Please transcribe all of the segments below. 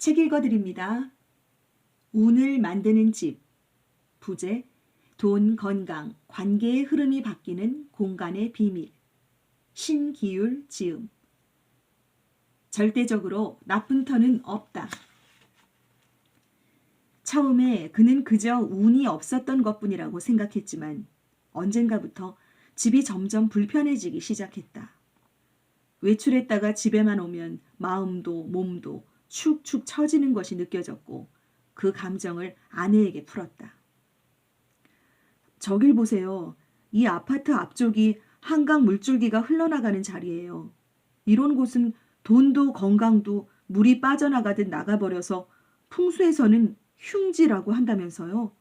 책 읽어드립니다. 운을 만드는 집. 부제, 돈, 건강, 관계의 흐름이 바뀌는 공간의 비밀. 신기율 지음. 절대적으로 나쁜 터는 없다. 처음에 그는 그저 운이 없었던 것뿐이라고 생각했지만 언젠가부터 집이 점점 불편해지기 시작했다. 외출했다가 집에만 오면 마음도 몸도 축축 처지는 것이 느껴졌고 그 감정을 아내에게 풀었다. 저길 보세요. 이 아파트 앞쪽이 한강 물줄기가 흘러나가는 자리예요. 이런 곳은 돈도 건강도 물이 빠져나가듯 나가버려서 풍수에서는 흉지라고 한다면서요.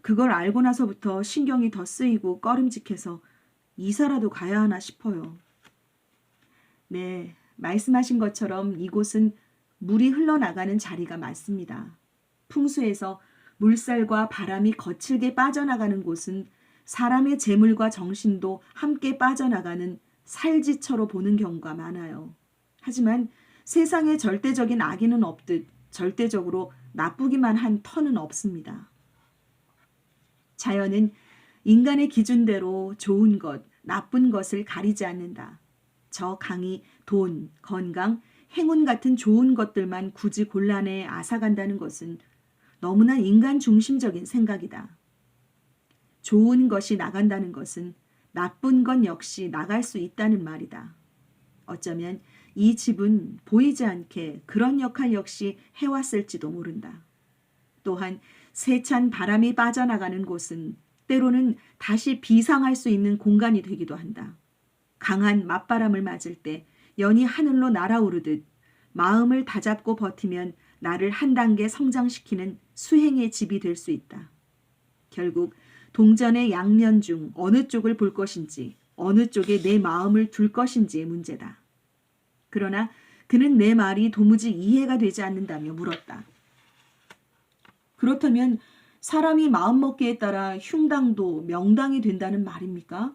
그걸 알고 나서부터 신경이 더 쓰이고 꺼림직해서 이사라도 가야 하나 싶어요. 네, 말씀하신 것처럼 이곳은 물이 흘러나가는 자리가 맞습니다. 풍수에서 물살과 바람이 거칠게 빠져나가는 곳은 사람의 재물과 정신도 함께 빠져나가는 살지처로 보는 경우가 많아요. 하지만 세상에 절대적인 악인은 없듯 절대적으로 나쁘기만 한 터는 없습니다. 자연은 인간의 기준대로 좋은 것, 나쁜 것을 가리지 않는다. 저 강이 돈, 건강, 행운 같은 좋은 것들만 굳이 골라내 앗아간다는 것은 너무나 인간 중심적인 생각이다. 좋은 것이 나간다는 것은 나쁜 건 역시 나갈 수 있다는 말이다. 어쩌면 이 집은 보이지 않게 그런 역할 역시 해왔을지도 모른다. 또한 세찬 바람이 빠져나가는 곳은 때로는 다시 비상할 수 있는 공간이 되기도 한다. 강한 맞바람을 맞을 때 연이 하늘로 날아오르듯 마음을 다잡고 버티면 나를 한 단계 성장시키는 수행의 집이 될 수 있다. 결국 동전의 양면 중 어느 쪽을 볼 것인지, 어느 쪽에 내 마음을 둘 것인지의 문제다. 그러나 그는 내 말이 도무지 이해가 되지 않는다며 물었다. 그렇다면 사람이 마음먹기에 따라 흉당도 명당이 된다는 말입니까?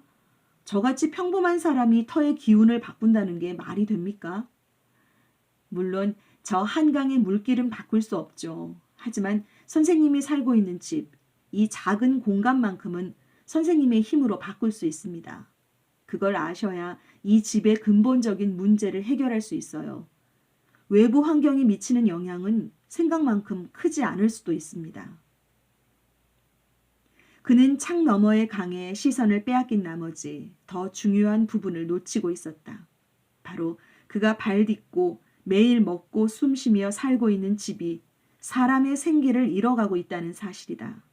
저같이 평범한 사람이 터의 기운을 바꾼다는 게 말이 됩니까? 물론 저 한강의 물길은 바꿀 수 없죠. 하지만 선생님이 살고 있는 집, 이 작은 공간만큼은 선생님의 힘으로 바꿀 수 있습니다. 그걸 아셔야 이 집의 근본적인 문제를 해결할 수 있어요. 외부 환경이 미치는 영향은 생각만큼 크지 않을 수도 있습니다. 그는 창 너머의 강에 시선을 빼앗긴 나머지 더 중요한 부분을 놓치고 있었다. 바로 그가 발 딛고 매일 먹고 숨쉬며 살고 있는 집이 사람의 생기를 잃어가고 있다는 사실이다.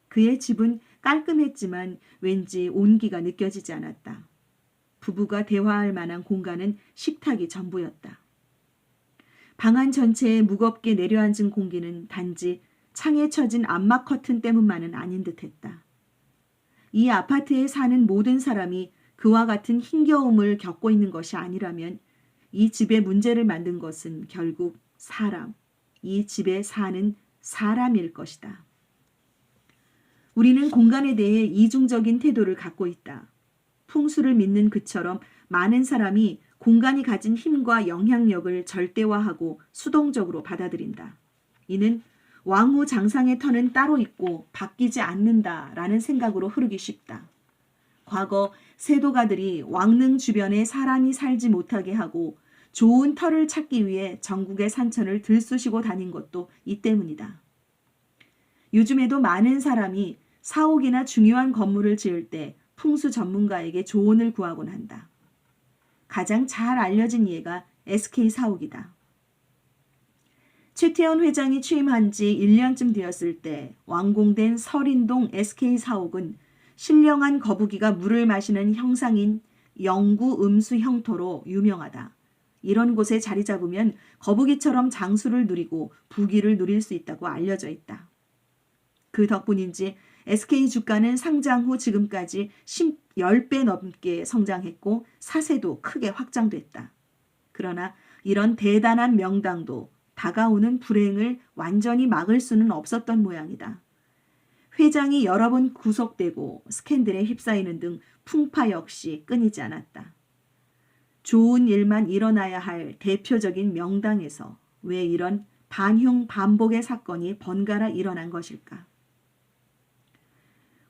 그의 집은 깔끔했지만 왠지 온기가 느껴지지 않았다. 부부가 대화할 만한 공간은 식탁이 전부였다. 방 안 전체에 무겁게 내려앉은 공기는 단지 창에 쳐진 암막 커튼 때문만은 아닌 듯했다. 이 아파트에 사는 모든 사람이 그와 같은 힘겨움을 겪고 있는 것이 아니라면 이 집의 문제를 만든 것은 결국 사람, 이 집에 사는 사람일 것이다. 우리는 공간에 대해 이중적인 태도를 갖고 있다. 풍수를 믿는 그처럼 많은 사람이 공간이 가진 힘과 영향력을 절대화하고 수동적으로 받아들인다. 이는 왕후 장상의 터는 따로 있고 바뀌지 않는다라는 생각으로 흐르기 쉽다. 과거 세도가들이 왕릉 주변에 사람이 살지 못하게 하고 좋은 터를 찾기 위해 전국의 산천을 들쑤시고 다닌 것도 이 때문이다. 요즘에도 많은 사람이 사옥이나 중요한 건물을 지을 때 풍수 전문가에게 조언을 구하곤 한다. 가장 잘 알려진 예가 SK 사옥이다. 최태원 회장이 취임한 지 1년쯤 되었을 때 완공된 설인동 SK 사옥은 신령한 거북이가 물을 마시는 형상인 영구 음수 형토로 유명하다. 이런 곳에 자리 잡으면 거북이처럼 장수를 누리고 부귀를 누릴 수 있다고 알려져 있다. 그 덕분인지 SK 주가는 상장 후 지금까지 10배 넘게 성장했고 사세도 크게 확장됐다. 그러나 이런 대단한 명당도 다가오는 불행을 완전히 막을 수는 없었던 모양이다. 회장이 여러 번 구속되고 스캔들에 휩싸이는 등 풍파 역시 끊이지 않았다. 좋은 일만 일어나야 할 대표적인 명당에서 왜 이런 반흉 반복의 사건이 번갈아 일어난 것일까?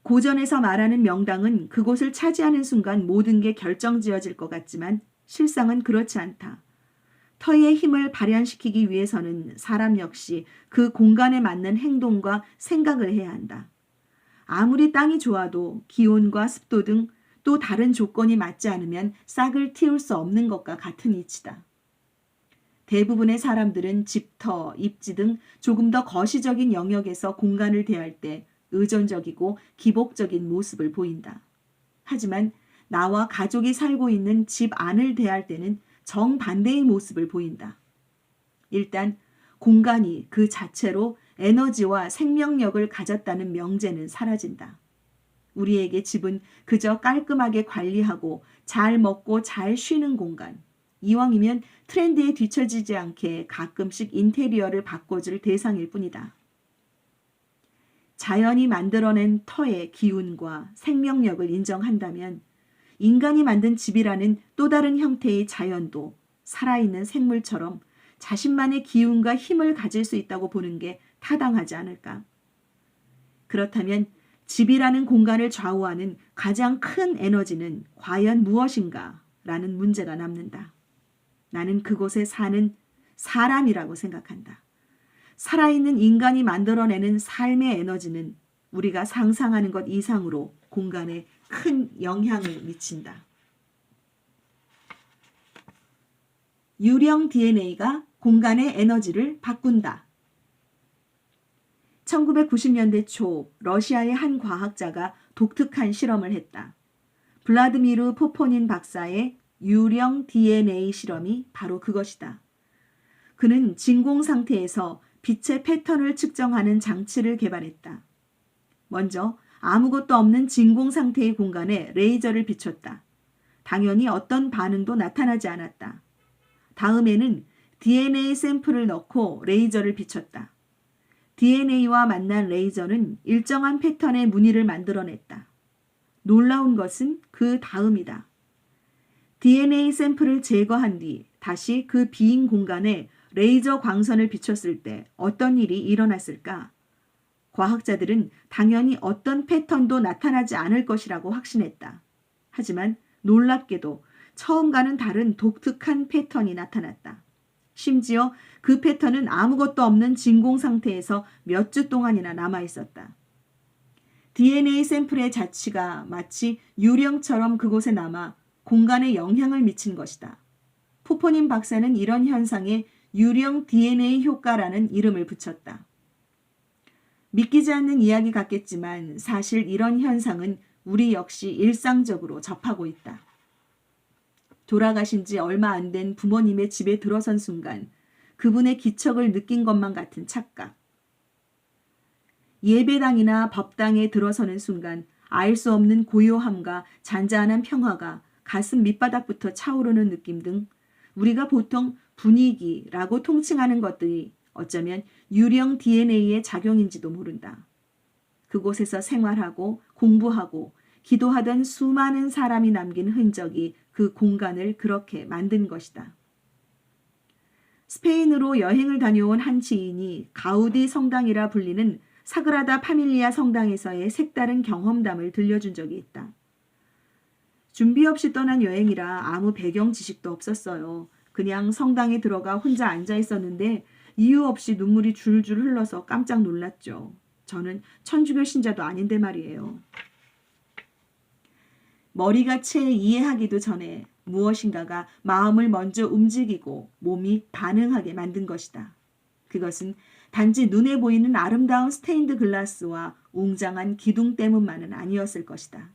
고전에서 말하는 명당은 그곳을 차지하는 순간 모든 게 결정지어질 것 같지만 실상은 그렇지 않다. 터의 힘을 발현시키기 위해서는 사람 역시 그 공간에 맞는 행동과 생각을 해야 한다. 아무리 땅이 좋아도 기온과 습도 등 또 다른 조건이 맞지 않으면 싹을 틔울 수 없는 것과 같은 이치다. 대부분의 사람들은 집터, 입지 등 조금 더 거시적인 영역에서 공간을 대할 때 의존적이고 기복적인 모습을 보인다. 하지만 나와 가족이 살고 있는 집 안을 대할 때는 정반대의 모습을 보인다. 일단 공간이 그 자체로 에너지와 생명력을 가졌다는 명제는 사라진다. 우리에게 집은 그저 깔끔하게 관리하고 잘 먹고 잘 쉬는 공간. 이왕이면 트렌드에 뒤처지지 않게 가끔씩 인테리어를 바꿔줄 대상일 뿐이다. 자연이 만들어낸 터의 기운과 생명력을 인정한다면 인간이 만든 집이라는 또 다른 형태의 자연도 살아있는 생물처럼 자신만의 기운과 힘을 가질 수 있다고 보는 게 타당하지 않을까? 그렇다면 집이라는 공간을 좌우하는 가장 큰 에너지는 과연 무엇인가? 라는 문제가 남는다. 나는 그곳에 사는 사람이라고 생각한다. 살아있는 인간이 만들어내는 삶의 에너지는 우리가 상상하는 것 이상으로 공간에 큰 영향을 미친다. 유령 DNA가 공간의 에너지를 바꾼다. 1990년대 초 러시아의 한 과학자가 독특한 실험을 했다. 블라드미르 포포닌 박사의 유령 DNA 실험이 바로 그것이다. 그는 진공 상태에서 빛의 패턴을 측정하는 장치를 개발했다. 먼저 아무것도 없는 진공 상태의 공간에 레이저를 비췄다. 당연히 어떤 반응도 나타나지 않았다. 다음에는 DNA 샘플을 넣고 레이저를 비췄다. DNA와 만난 레이저는 일정한 패턴의 무늬를 만들어냈다. 놀라운 것은 그 다음이다. DNA 샘플을 제거한 뒤 다시 그 빈 공간에 레이저 광선을 비췄을 때 어떤 일이 일어났을까? 과학자들은 당연히 어떤 패턴도 나타나지 않을 것이라고 확신했다. 하지만 놀랍게도 처음과는 다른 독특한 패턴이 나타났다. 심지어 그 패턴은 아무것도 없는 진공 상태에서 몇 주 동안이나 남아 있었다. DNA 샘플의 자취가 마치 유령처럼 그곳에 남아 공간에 영향을 미친 것이다. 포포닌 박사는 이런 현상에 유령 DNA 효과라는 이름을 붙였다. 믿기지 않는 이야기 같겠지만 사실 이런 현상은 우리 역시 일상적으로 접하고 있다. 돌아가신 지 얼마 안 된 부모님의 집에 들어선 순간 그분의 기척을 느낀 것만 같은 착각. 예배당이나 법당에 들어서는 순간 알 수 없는 고요함과 잔잔한 평화가 가슴 밑바닥부터 차오르는 느낌 등 우리가 보통 분위기라고 통칭하는 것들이 어쩌면 유령 DNA의 작용인지도 모른다. 그곳에서 생활하고 공부하고 기도하던 수많은 사람이 남긴 흔적이 그 공간을 그렇게 만든 것이다. 스페인으로 여행을 다녀온 한 지인이 가우디 성당이라 불리는 사그라다 파밀리아 성당에서의 색다른 경험담을 들려준 적이 있다. 준비 없이 떠난 여행이라 아무 배경 지식도 없었어요. 그냥 성당에 들어가 혼자 앉아 있었는데 이유 없이 눈물이 줄줄 흘러서 깜짝 놀랐죠. 저는 천주교 신자도 아닌데 말이에요. 머리가 채 이해하기도 전에 무엇인가가 마음을 먼저 움직이고 몸이 반응하게 만든 것이다. 그것은 단지 눈에 보이는 아름다운 스테인드 글라스와 웅장한 기둥 때문만은 아니었을 것이다.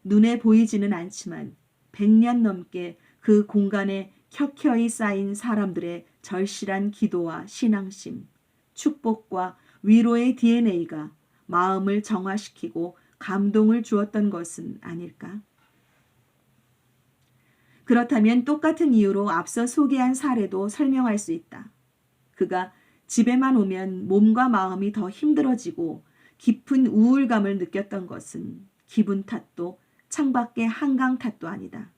눈에 보이지는 않지만 100년 넘게 그 공간에 켜켜이 쌓인 사람들의 절실한 기도와 신앙심, 축복과 위로의 DNA가 마음을 정화시키고 감동을 주었던 것은 아닐까? 그렇다면 똑같은 이유로 앞서 소개한 사례도 설명할 수 있다. 그가 집에만 오면 몸과 마음이 더 힘들어지고 깊은 우울감을 느꼈던 것은 기분 탓도 창밖의 한강 탓도 아니다.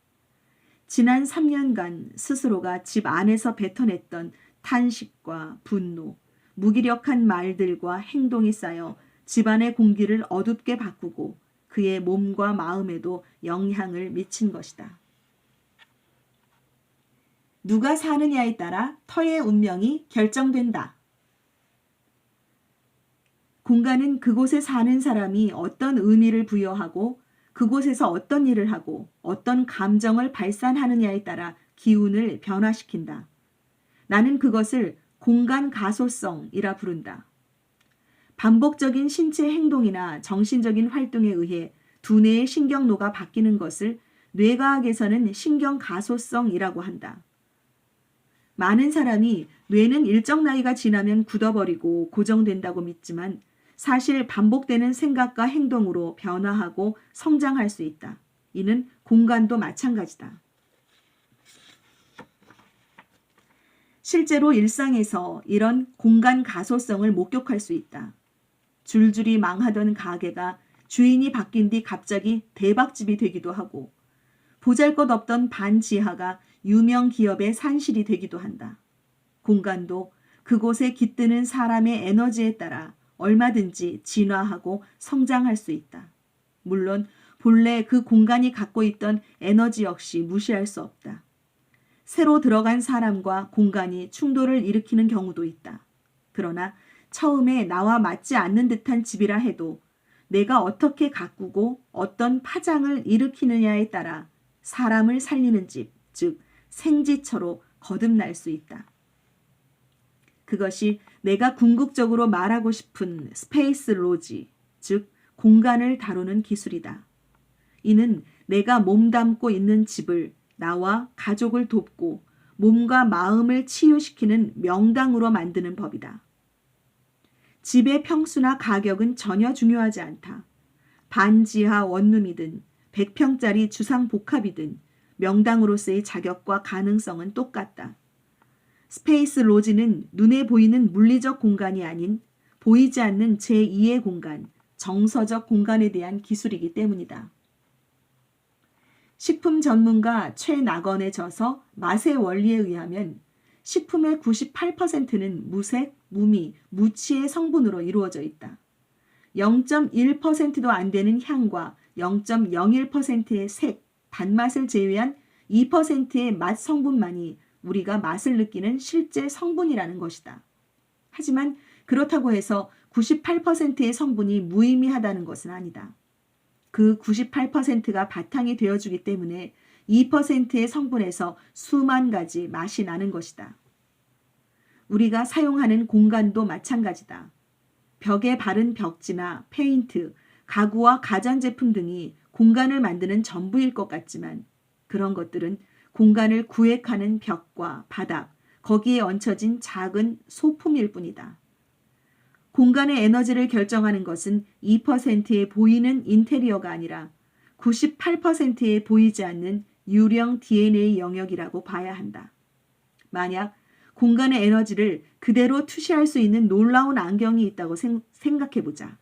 지난 3년간 스스로가 집 안에서 뱉어냈던 탄식과 분노, 무기력한 말들과 행동이 쌓여 집안의 공기를 어둡게 바꾸고 그의 몸과 마음에도 영향을 미친 것이다. 누가 사느냐에 따라 터의 운명이 결정된다. 공간은 그곳에 사는 사람이 어떤 의미를 부여하고 그곳에서 어떤 일을 하고 어떤 감정을 발산하느냐에 따라 기운을 변화시킨다. 나는 그것을 공간 가소성이라 부른다. 반복적인 신체 행동이나 정신적인 활동에 의해 두뇌의 신경노가 바뀌는 것을 뇌과학에서는 신경 가소성이라고 한다. 많은 사람이 뇌는 일정 나이가 지나면 굳어버리고 고정된다고 믿지만 사실 반복되는 생각과 행동으로 변화하고 성장할 수 있다. 이는 공간도 마찬가지다. 실제로 일상에서 이런 공간 가소성을 목격할 수 있다. 줄줄이 망하던 가게가 주인이 바뀐 뒤 갑자기 대박집이 되기도 하고 보잘것없던 반지하가 유명 기업의 산실이 되기도 한다. 공간도 그곳에 깃드는 사람의 에너지에 따라 얼마든지 진화하고 성장할 수 있다. 물론 본래 그 공간이 갖고 있던 에너지 역시 무시할 수 없다. 새로 들어간 사람과 공간이 충돌을 일으키는 경우도 있다. 그러나 처음에 나와 맞지 않는 듯한 집이라 해도 내가 어떻게 가꾸고 어떤 파장을 일으키느냐에 따라 사람을 살리는 집, 즉 생지처로 거듭날 수 있다. 그것이 내가 궁극적으로 말하고 싶은 스페이스 로지, 즉 공간을 다루는 기술이다. 이는 내가 몸담고 있는 집을 나와 가족을 돕고 몸과 마음을 치유시키는 명당으로 만드는 법이다. 집의 평수나 가격은 전혀 중요하지 않다. 반지하 원룸이든 100평짜리 주상복합이든 명당으로서의 자격과 가능성은 똑같다. 스페이스 로지는 눈에 보이는 물리적 공간이 아닌 보이지 않는 제2의 공간, 정서적 공간에 대한 기술이기 때문이다. 식품 전문가 최낙원의 저서 맛의 원리에 의하면 식품의 98%는 무색, 무미, 무취의 성분으로 이루어져 있다. 0.1%도 안 되는 향과 0.01%의 색, 단맛을 제외한 2%의 맛 성분만이 우리가 맛을 느끼는 실제 성분이라는 것이다. 하지만 그렇다고 해서 98%의 성분이 무의미하다는 것은 아니다. 그 98%가 바탕이 되어주기 때문에 2%의 성분에서 수만 가지 맛이 나는 것이다. 우리가 사용하는 공간도 마찬가지다. 벽에 바른 벽지나 페인트, 가구와 가전제품 등이 공간을 만드는 전부일 것 같지만 그런 것들은 공간을 구획하는 벽과 바닥, 거기에 얹혀진 작은 소품일 뿐이다. 공간의 에너지를 결정하는 것은 2%의 보이는 인테리어가 아니라 98%의 보이지 않는 유령 DNA 영역이라고 봐야 한다. 만약 공간의 에너지를 그대로 투시할 수 있는 놀라운 안경이 있다고 생각해보자.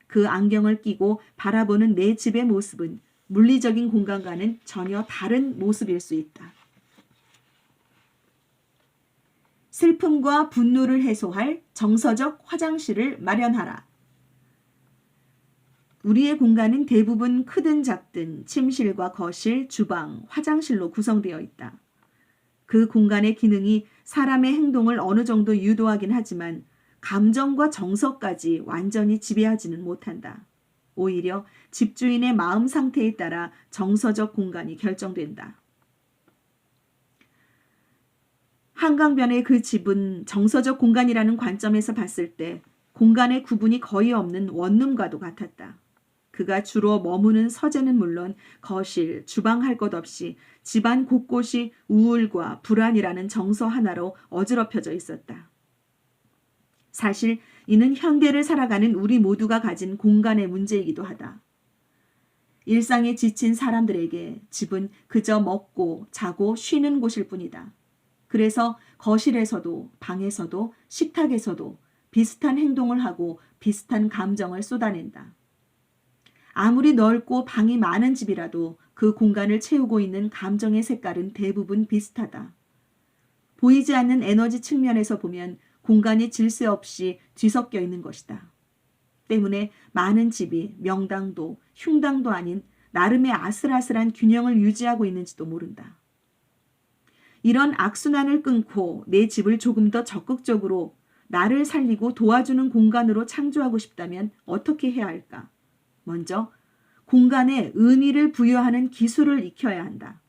그 안경을 끼고 바라보는 내 집의 모습은 물리적인 공간과는 전혀 다른 모습일 수 있다. 슬픔과 분노를 해소할 정서적 화장실을 마련하라. 우리의 공간은 대부분 크든 작든 침실과 거실, 주방, 화장실로 구성되어 있다. 그 공간의 기능이 사람의 행동을 어느 정도 유도하긴 하지만 감정과 정서까지 완전히 지배하지는 못한다. 오히려 집주인의 마음 상태에 따라 정서적 공간이 결정된다. 한강변의 그 집은 정서적 공간이라는 관점에서 봤을 때 공간의 구분이 거의 없는 원룸과도 같았다. 그가 주로 머무는 서재는 물론 거실, 주방 할 것 없이 집안 곳곳이 우울과 불안이라는 정서 하나로 어지럽혀져 있었다. 사실 이는 현대를 살아가는 우리 모두가 가진 공간의 문제이기도 하다. 일상에 지친 사람들에게 집은 그저 먹고 자고 쉬는 곳일 뿐이다. 그래서 거실에서도 방에서도 식탁에서도 비슷한 행동을 하고 비슷한 감정을 쏟아낸다. 아무리 넓고 방이 많은 집이라도 그 공간을 채우고 있는 감정의 색깔은 대부분 비슷하다. 보이지 않는 에너지 측면에서 보면 공간이 질서 없이 뒤섞여 있는 것이다. 때문에 많은 집이 명당도 흉당도 아닌 나름의 아슬아슬한 균형을 유지하고 있는지도 모른다. 이런 악순환을 끊고 내 집을 조금 더 적극적으로 나를 살리고 도와주는 공간으로 창조하고 싶다면 어떻게 해야 할까? 먼저 공간에 의미를 부여하는 기술을 익혀야 한다.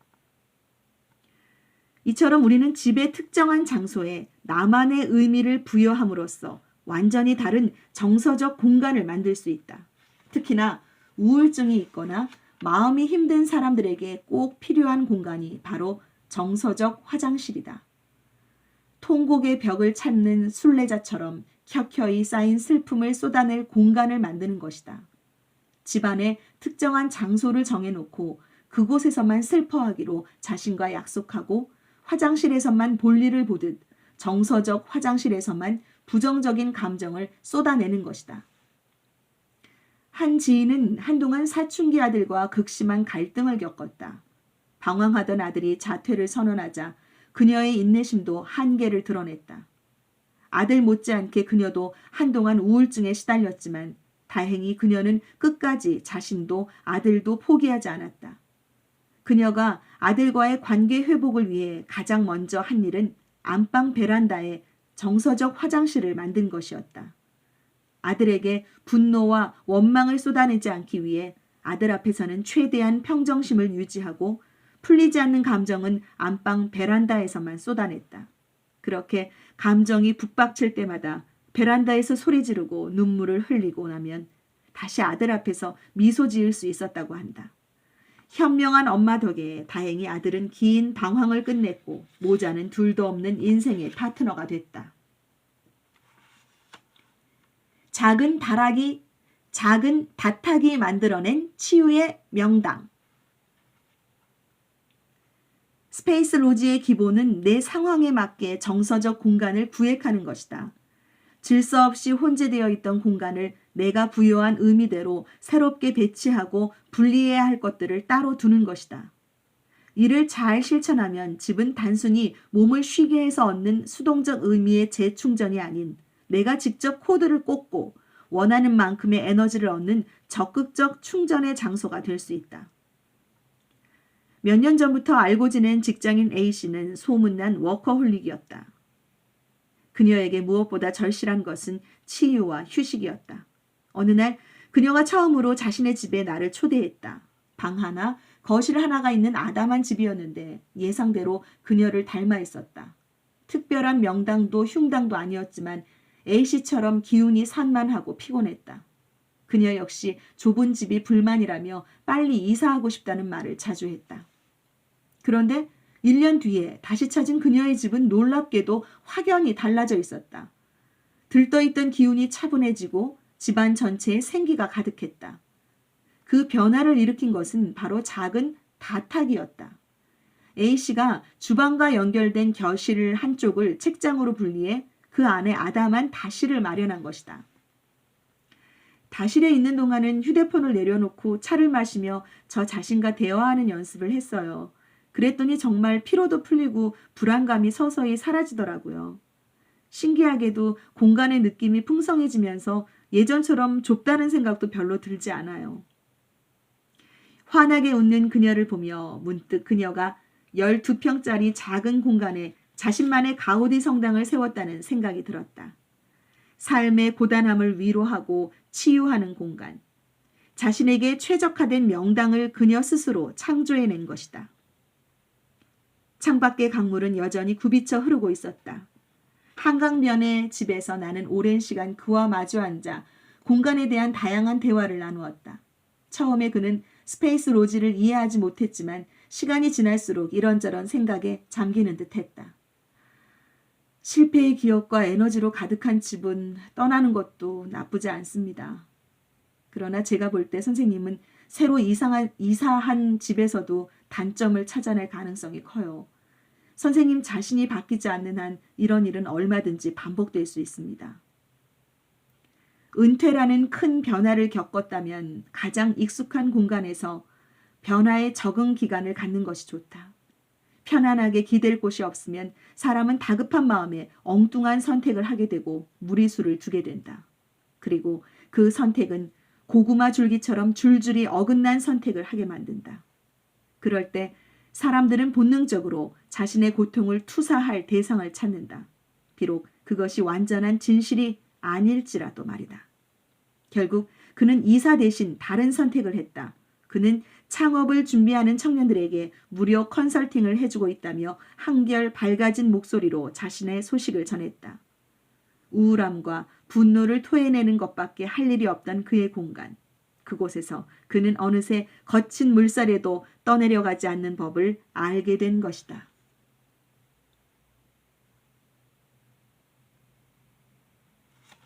이처럼 우리는 집의 특정한 장소에 나만의 의미를 부여함으로써 완전히 다른 정서적 공간을 만들 수 있다. 특히나 우울증이 있거나 마음이 힘든 사람들에게 꼭 필요한 공간이 바로 정서적 화장실이다. 통곡의 벽을 찾는 순례자처럼 켜켜이 쌓인 슬픔을 쏟아낼 공간을 만드는 것이다. 집안에 특정한 장소를 정해놓고 그곳에서만 슬퍼하기로 자신과 약속하고 화장실에서만 볼일을 보듯 정서적 화장실에서만 부정적인 감정을 쏟아내는 것이다. 한 지인은 한동안 사춘기 아들과 극심한 갈등을 겪었다. 방황하던 아들이 자퇴를 선언하자 그녀의 인내심도 한계를 드러냈다. 아들 못지않게 그녀도 한동안 우울증에 시달렸지만 다행히 그녀는 끝까지 자신도 아들도 포기하지 않았다. 그녀가 아들과의 관계 회복을 위해 가장 먼저 한 일은 안방 베란다에 정서적 화장실을 만든 것이었다. 아들에게 분노와 원망을 쏟아내지 않기 위해 아들 앞에서는 최대한 평정심을 유지하고 풀리지 않는 감정은 안방 베란다에서만 쏟아냈다. 그렇게 감정이 북받칠 때마다 베란다에서 소리 지르고 눈물을 흘리고 나면 다시 아들 앞에서 미소 지을 수 있었다고 한다. 현명한 엄마 덕에 다행히 아들은 긴 방황을 끝냈고 모자는 둘도 없는 인생의 파트너가 됐다. 작은 다탁이 만들어낸 치유의 명당. 스페이스 로지의 기본은 내 상황에 맞게 정서적 공간을 구획하는 것이다. 질서 없이 혼재되어 있던 공간을 내가 부여한 의미대로 새롭게 배치하고 분리해야 할 것들을 따로 두는 것이다. 이를 잘 실천하면 집은 단순히 몸을 쉬게 해서 얻는 수동적 의미의 재충전이 아닌 내가 직접 코드를 꽂고 원하는 만큼의 에너지를 얻는 적극적 충전의 장소가 될 수 있다. 몇 년 전부터 알고 지낸 직장인 A씨는 소문난 워커홀릭이었다. 그녀에게 무엇보다 절실한 것은 치유와 휴식이었다. 어느 날 그녀가 처음으로 자신의 집에 나를 초대했다. 방 하나, 거실 하나가 있는 아담한 집이었는데 예상대로 그녀를 닮아 있었다. 특별한 명당도 흉당도 아니었지만 A씨처럼 기운이 산만하고 피곤했다. 그녀 역시 좁은 집이 불만이라며 빨리 이사하고 싶다는 말을 자주 했다. 그런데 1년 뒤에 다시 찾은 그녀의 집은 놀랍게도 확연히 달라져 있었다. 들떠있던 기운이 차분해지고 집안 전체에 생기가 가득했다. 그 변화를 일으킨 것은 바로 작은 다탁이었다. A씨가 주방과 연결된 거실 한쪽을 책장으로 분리해 그 안에 아담한 다실을 마련한 것이다. 다실에 있는 동안은 휴대폰을 내려놓고 차를 마시며 저 자신과 대화하는 연습을 했어요. 그랬더니 정말 피로도 풀리고 불안감이 서서히 사라지더라고요. 신기하게도 공간의 느낌이 풍성해지면서 예전처럼 좁다는 생각도 별로 들지 않아요. 환하게 웃는 그녀를 보며 문득 그녀가 12평짜리 작은 공간에 자신만의 가우디 성당을 세웠다는 생각이 들었다. 삶의 고단함을 위로하고 치유하는 공간. 자신에게 최적화된 명당을 그녀 스스로 창조해낸 것이다. 창밖의 강물은 여전히 굽이쳐 흐르고 있었다. 한강변의 집에서 나는 오랜 시간 그와 마주 앉아 공간에 대한 다양한 대화를 나누었다. 처음에 그는 스페이스 로지를 이해하지 못했지만 시간이 지날수록 이런저런 생각에 잠기는 듯했다. 실패의 기억과 에너지로 가득한 집은 떠나는 것도 나쁘지 않습니다. 그러나 제가 볼 때 선생님은 새로 이사한 집에서도 단점을 찾아낼 가능성이 커요. 선생님 자신이 바뀌지 않는 한 이런 일은 얼마든지 반복될 수 있습니다. 은퇴라는 큰 변화를 겪었다면 가장 익숙한 공간에서 변화에 적응 기간을 갖는 것이 좋다. 편안하게 기댈 곳이 없으면 사람은 다급한 마음에 엉뚱한 선택을 하게 되고 무리수를 두게 된다. 그리고 그 선택은 고구마 줄기처럼 줄줄이 어긋난 선택을 하게 만든다. 그럴 때 사람들은 본능적으로 자신의 고통을 투사할 대상을 찾는다. 비록 그것이 완전한 진실이 아닐지라도 말이다. 결국 그는 이사 대신 다른 선택을 했다. 그는 창업을 준비하는 청년들에게 무료 컨설팅을 해주고 있다며 한결 밝아진 목소리로 자신의 소식을 전했다. 우울함과 분노를 토해내는 것밖에 할 일이 없던 그의 공간. 그곳에서 그는 어느새 거친 물살에도 떠내려가지 않는 법을 알게 된 것이다.